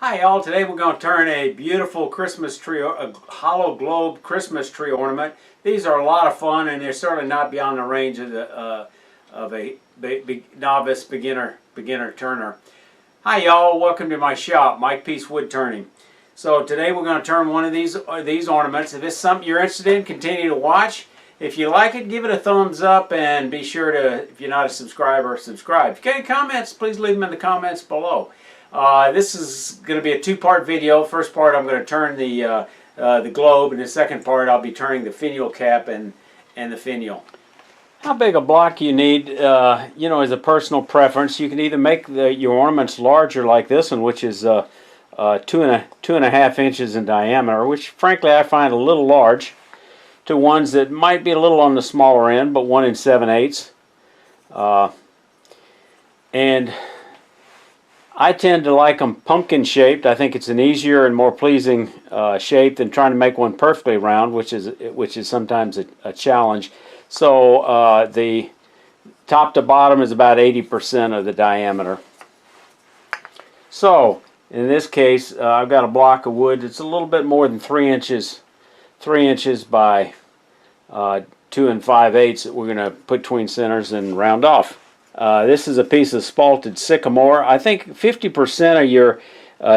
Hi y'all, today we're going to turn a beautiful Christmas tree, a hollow globe Christmas tree ornament. These are a lot of fun and they're certainly not beyond the range of a novice beginner turner. Hi y'all, welcome to my shop, Mike Peace Woodturning. So today we're going to turn one of these ornaments. If it's something you're interested in, continue to watch. If you like it, give it a thumbs up and be sure to, if you're not a subscriber, subscribe. If you got any comments, please leave them in the comments below. This is going to be a two-part video. First part I'm going to turn the globe, and the second part I'll be turning the finial cap and the finial. How big a block you need, is a personal preference. You can either make your ornaments larger like this one, which is 2.5 inches in diameter, which frankly I find a little large, to ones that might be a little on the smaller end, but 1 7/8. And I tend to like them pumpkin shaped. I think it's an easier and more pleasing shape than trying to make one perfectly round, which is sometimes a challenge. So the top to bottom is about 80% of the diameter. So in this case, I've got a block of wood. It's a little bit more than 3 inches by 2 5/8 that we're going to put between centers and round off. This is a piece of spalted sycamore. I think 50% of your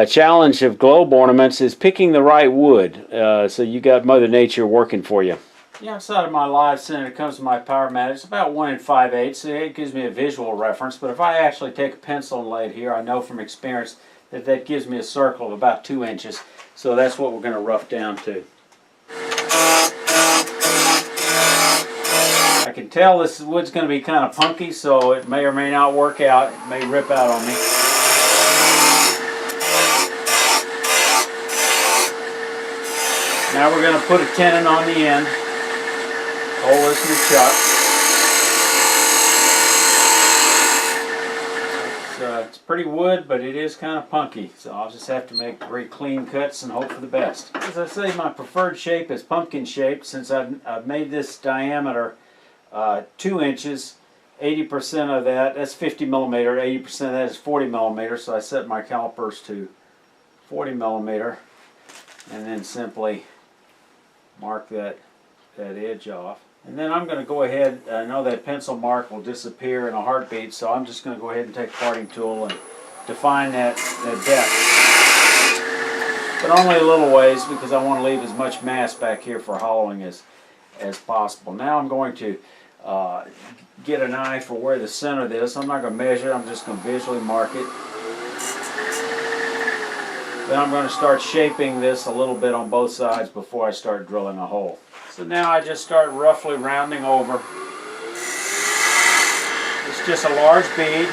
challenge of globe ornaments is picking the right wood. So you got Mother Nature working for you. The outside of my live center comes to my power mat. It's about 1 5/8, so it gives me a visual reference. But if I actually take a pencil and lay it here, I know from experience that that gives me a circle of about 2 inches. So that's what we're going to rough down to. I can tell this wood's going to be kind of punky, so it may or may not work out. It may rip out on me. Now we're going to put a tenon on the end. Hold this in the chuck. It's pretty wood, but it is kind of punky, so I'll just have to make very clean cuts and hope for the best. As I say, my preferred shape is pumpkin shaped. Since I've made this diameter 2 inches, 80% of that's 50 millimeter, 80% of that is 40 millimeter, so I set my calipers to 40 millimeter and then simply mark that edge off. And then I'm going to go ahead, I know that pencil mark will disappear in a heartbeat, so I'm just going to go ahead and take a parting tool and define that depth. But only a little ways, because I want to leave as much mass back here for hollowing as possible. Now I'm going to get an eye for where the center of this. I'm not going to measure, I'm just going to visually mark it. Then I'm going to start shaping this a little bit on both sides before I start drilling a hole. So now I just start roughly rounding over. It's just a large bead,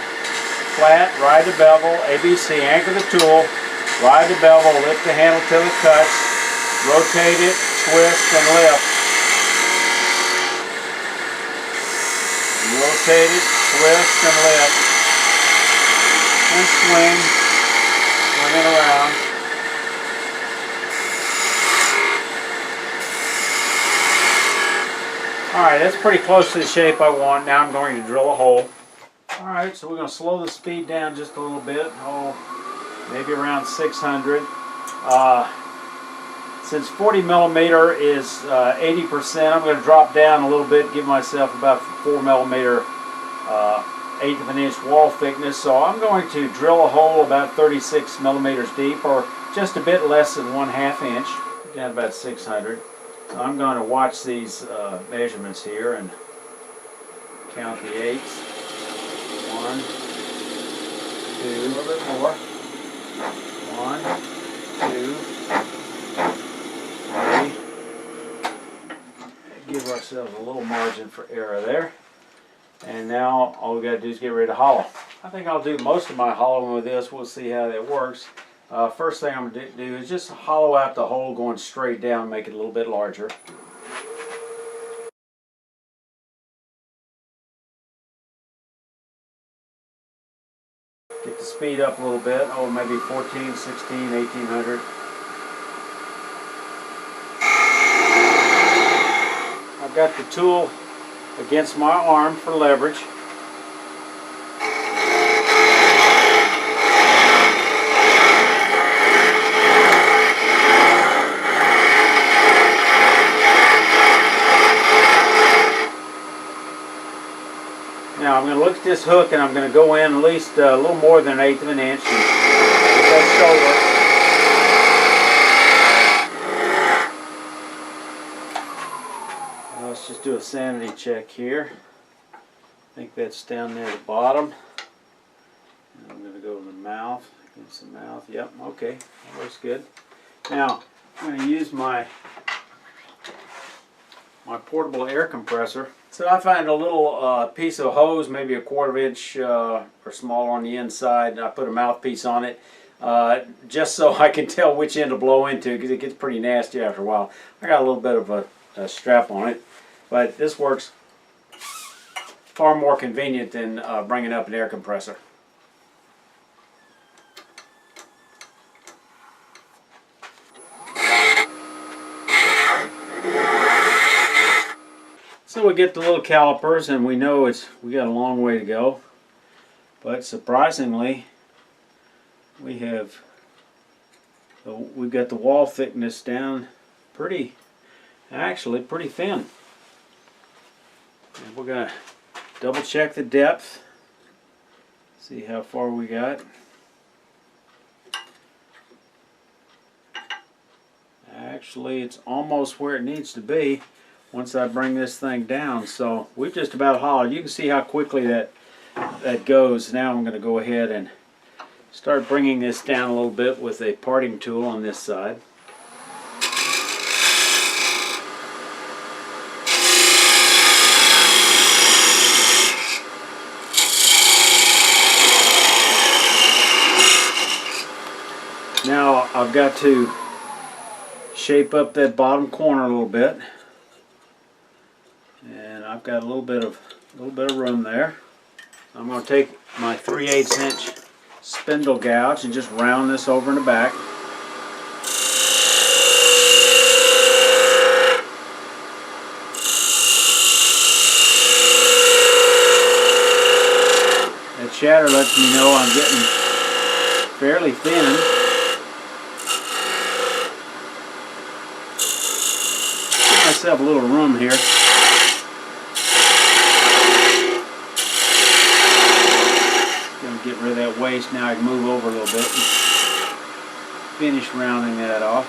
flat, ride the bevel, ABC, anchor the tool, ride the bevel, lift the handle till it cuts, rotate it, twist, and lift. Rotate it, twist, and lift, and swing it around. Alright, that's pretty close to the shape I want. Now I'm going to drill a hole. Alright, so we're going to slow the speed down just a little bit. Maybe around 600. Since 40 millimeter is 80%, I'm going to drop down a little bit, give myself about 4 millimeter, 1/8 of an inch wall thickness. So I'm going to drill a hole about 36 millimeters deep, or just a bit less than 1/2 inch, down about 600. So I'm going to watch these measurements here and count the eighths. 1, 2, a little bit more. 1, 2, 3. Give ourselves a little margin for error there. And now all we got to do is get ready to hollow. I think I'll do most of my hollowing with this. We'll see how that works. First thing I'm going to do is just hollow out the hole going straight down, make it a little bit larger. Get the speed up a little bit, maybe 14, 16, 1800. I've got the tool against my arm for leverage. this hook and I'm going to go in at least a little more than 1/8 of an inch. And get that shoulder. Now let's just do a sanity check here. I think that's down near the bottom. And I'm going to go to the mouth. Against the mouth. Yep, okay. That looks good. Now, I'm going to use my portable air compressor. So I find a little piece of hose, maybe a 1/4 inch or smaller on the inside, and I put a mouthpiece on it just so I can tell which end to blow into, because it gets pretty nasty after a while. I got a little bit of a strap on it, but this works far more convenient than bringing up an air compressor. So we get the little calipers, and we know we got a long way to go, but surprisingly we've got the wall thickness down actually pretty thin. And we're going to double check the depth, see how far we got. Actually, it's almost where it needs to be once I bring this thing down. So we've just about hollowed. You can see how quickly that goes. Now I'm going to go ahead and start bringing this down a little bit with a parting tool on this side. Now I've got to shape up that bottom corner a little bit, and I've got a little bit of room there. I'm going to take my 3/8 inch spindle gouge and just round this over in the back. That shatter lets me know I'm getting fairly thin. Give myself a little room here. Gonna get rid of that waste. Now I can move over a little bit and finish rounding that off.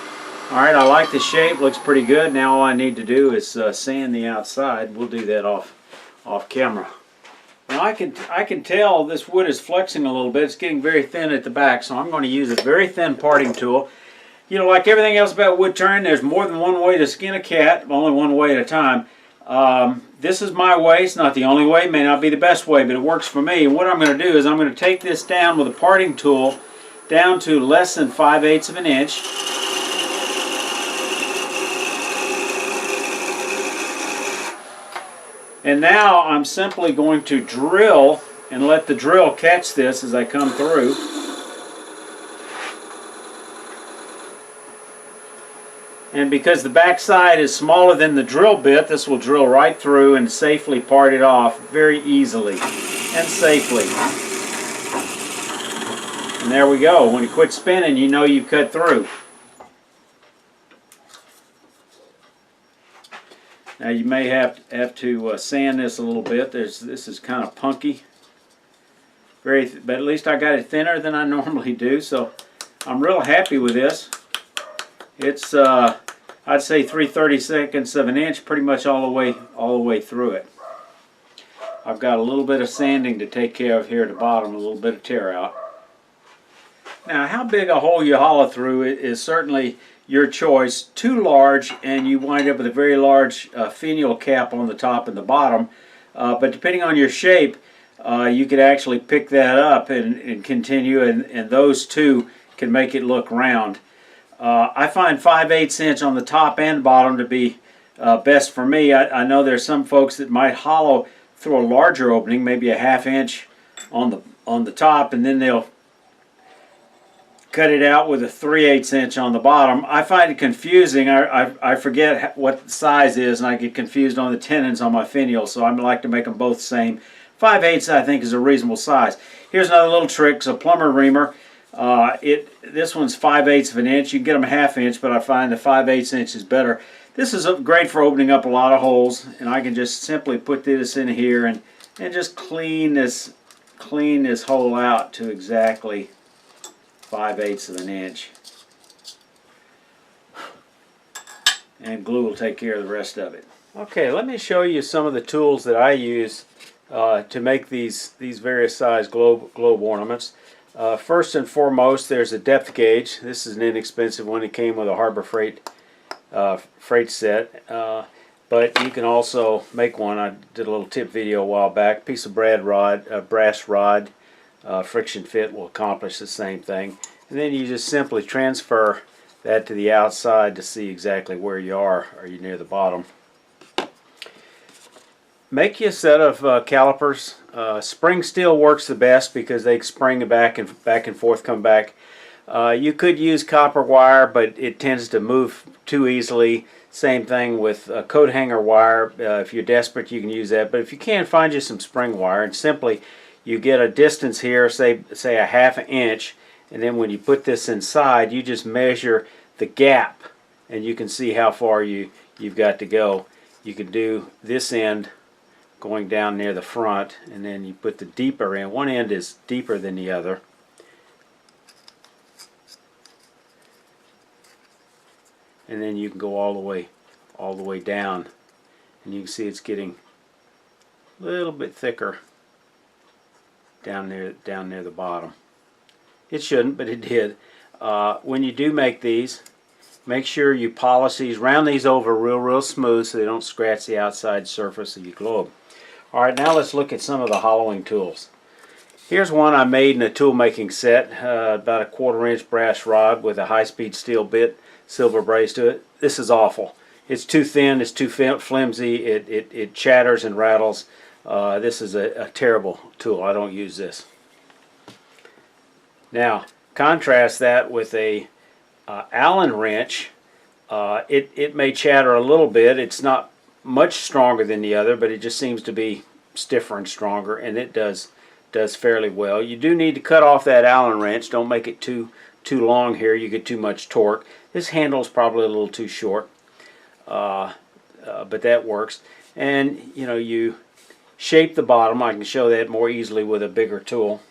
Alright, I like the shape, looks pretty good. Now all I need to do is sand the outside. We'll do that off camera. Now I can tell this wood is flexing a little bit. It's getting very thin at the back, so I'm going to use a very thin parting tool. You know, like everything else about wood turning, there's more than one way to skin a cat, only one way at a time. This is my way. It's not the only way. It may not be the best way, but it works for me. And what I'm going to do is I'm going to take this down with a parting tool down to less than 5/8 of an inch. And now I'm simply going to drill and let the drill catch this as I come through. And because the back side is smaller than the drill bit, this will drill right through and safely part it off very easily and safely. And there we go. When you quit spinning, you know you've cut through. Now you may have to sand this a little bit. This is kind of punky. But at least I got it thinner than I normally do, so I'm real happy with this. It's I'd say 3/32 of an inch, pretty much all the way through it. I've got a little bit of sanding to take care of here at the bottom, a little bit of tear out. Now, how big a hole you hollow through is certainly your choice. Too large, and you wind up with a very large finial cap on the top and the bottom. But depending on your shape, you could actually pick that up and continue, and those two can make it look round. I find 5/8 inch on the top and bottom to be best for me. I know there's some folks that might hollow through a larger opening, maybe a 1/2 inch on the top, and then they'll cut it out with a 3/8 inch on the bottom. I find it confusing. I forget what the size is, and I get confused on the tenons on my finial, so I like to make them both the same. 5/8 I think is a reasonable size. Here's another little trick. It's a plumber reamer. This one's 5/8 of an inch. You can get them a 1/2 inch, but I find the 5/8 inch is better. This is great for opening up a lot of holes, and I can just simply put this in here and And just clean this hole out to exactly 5/8 of an inch. And glue will take care of the rest of it. Okay, let me show you some of the tools that I use to make these various size globe ornaments. First and foremost, there's a depth gauge. This is an inexpensive one. It came with a Harbor Freight set. But you can also make one. I did a little tip video a while back. Piece of brass rod, friction fit will accomplish the same thing. And then you just simply transfer that to the outside to see exactly where you are. Are you near the bottom? Make you a set of calipers. Spring steel works the best because they spring back and forth, come back. You could use copper wire, but it tends to move too easily. Same thing with coat hanger wire. If you're desperate, you can use that. But if you can't, find you some spring wire, and simply you get a distance here, say a 1/2 inch, and then when you put this inside, you just measure the gap, and you can see how far you've got to go. You can do this end going down near the front, and then you put the deeper end. One end is deeper than the other. And then you can go all the way down, and you can see it's getting a little bit thicker down near the bottom. It shouldn't, but it did. When you do make these, make sure you polish these, round these over real smooth so they don't scratch the outside surface of your globe. Alright, now let's look at some of the hollowing tools. Here's one I made in a tool making set, about a 1/4 inch brass rod with a high-speed steel bit, silver brace to it. This is awful. It's too thin, it's too flimsy, it chatters and rattles. This is a terrible tool. I don't use this. Now, contrast that with a Allen wrench. It may chatter a little bit. It's not much stronger than the other, but it just seems to be stiffer and stronger, and it does fairly well. You do need to cut off that Allen wrench. Don't make it too long here. You get too much torque. This handle is probably a little too short, but that works. And you shape the bottom. I can show that more easily with a bigger tool.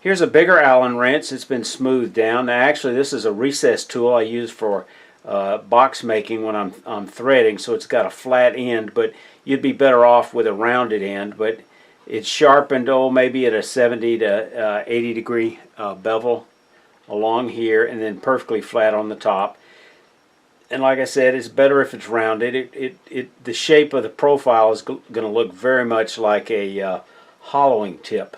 Here's a bigger Allen wrench. It's been smoothed down. Now, actually, this is a recessed tool I use for box making when I'm threading, so it's got a flat end, but you'd be better off with a rounded end. But it's sharpened, maybe at a 70 to 80 degree bevel along here, and then perfectly flat on the top. And like I said, it's better if it's rounded. The shape of the profile is going to look very much like a hollowing tip.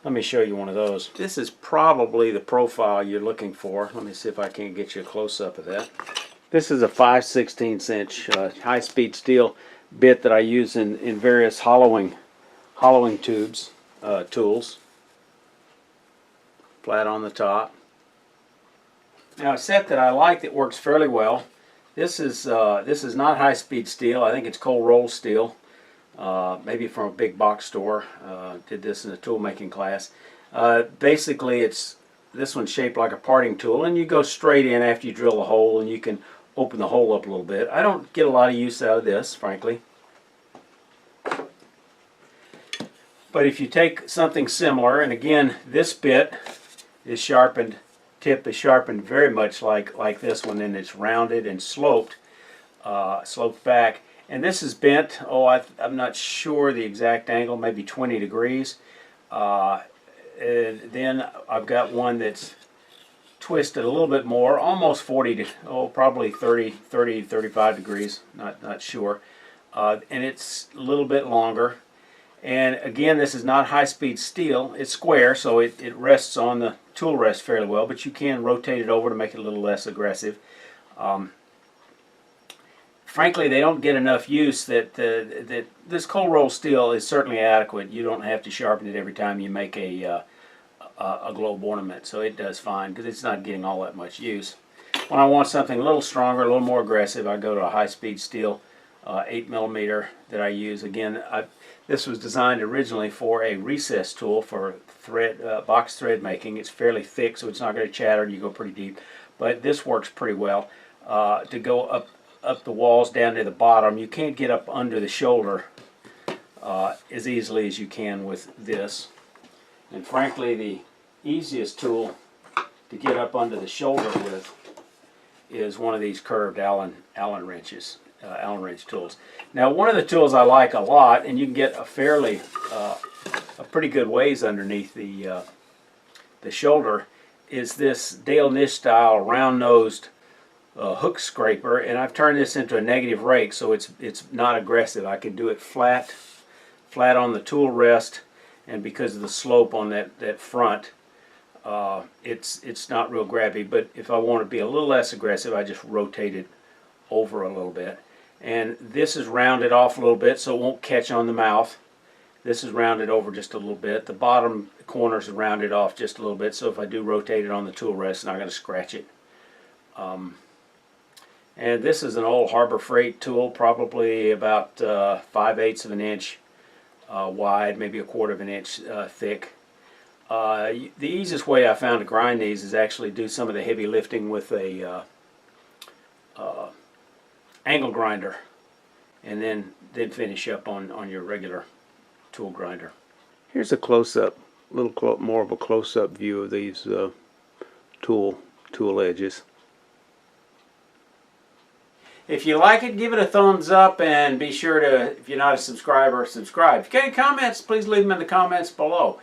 Let me show you one of those. This is probably the profile you're looking for. Let me see if I can get you a close-up of that. This is a 5/16 inch high-speed steel bit that I use in various hollowing tools. Flat on the top. Now, a set that I like that works fairly well. This is not high-speed steel. I think it's cold roll steel. Maybe from a big box store. Did this in a tool making class. Basically, this one's shaped like a parting tool, and you go straight in after you drill a hole, and you can open the hole up a little bit. I don't get a lot of use out of this, frankly. But if you take something similar, and again, this bit is sharpened, tip is sharpened very much like this one, and it's rounded and sloped back. And this is bent, I'm not sure the exact angle, maybe 20 degrees. And then I've got one that's twisted a little bit more, almost 40, probably 30, 35 degrees, not sure. And it's a little bit longer. And again, this is not high-speed steel. It's square, so it rests on the tool rest fairly well, but you can rotate it over to make it a little less aggressive. Frankly, they don't get enough use that this cold roll steel is certainly adequate. You don't have to sharpen it every time you make a globe ornament, so it does fine because it's not getting all that much use. When I want something a little stronger, a little more aggressive, I go to a high-speed steel 8mm that I use. Again, this was designed originally for a recess tool for box thread making. It's fairly thick, so it's not going to chatter, and you go pretty deep. But this works pretty well. To go up the walls down to the bottom, you can't get up under the shoulder as easily as you can with this. And frankly, the easiest tool to get up under the shoulder with is one of these curved Allen wrenches, Allen wrench tools. Now, one of the tools I like a lot, and you can get a pretty good ways underneath the shoulder, is this Dale Nish style round-nosed hook scraper, and I've turned this into a negative rake, so it's not aggressive. I can do it flat on the tool rest, and because of the slope on that front, it's not real grabby. But if I want to be a little less aggressive, I just rotate it over a little bit. And this is rounded off a little bit so it won't catch on the mouth. This is rounded over just a little bit. The bottom corners are rounded off just a little bit, so if I do rotate it on the tool rest, I'm not going to scratch it. And this is an old Harbor Freight tool, probably about 5/8 of an inch wide, maybe 1/4 of an inch thick. The easiest way I found to grind these is actually do some of the heavy lifting with a angle grinder, and then finish up on your regular tool grinder. Here's a close-up, more of a close-up view of these tool edges. If you like it, give it a thumbs up, and be sure to, if you're not a subscriber, subscribe. If you got any comments, please leave them in the comments below.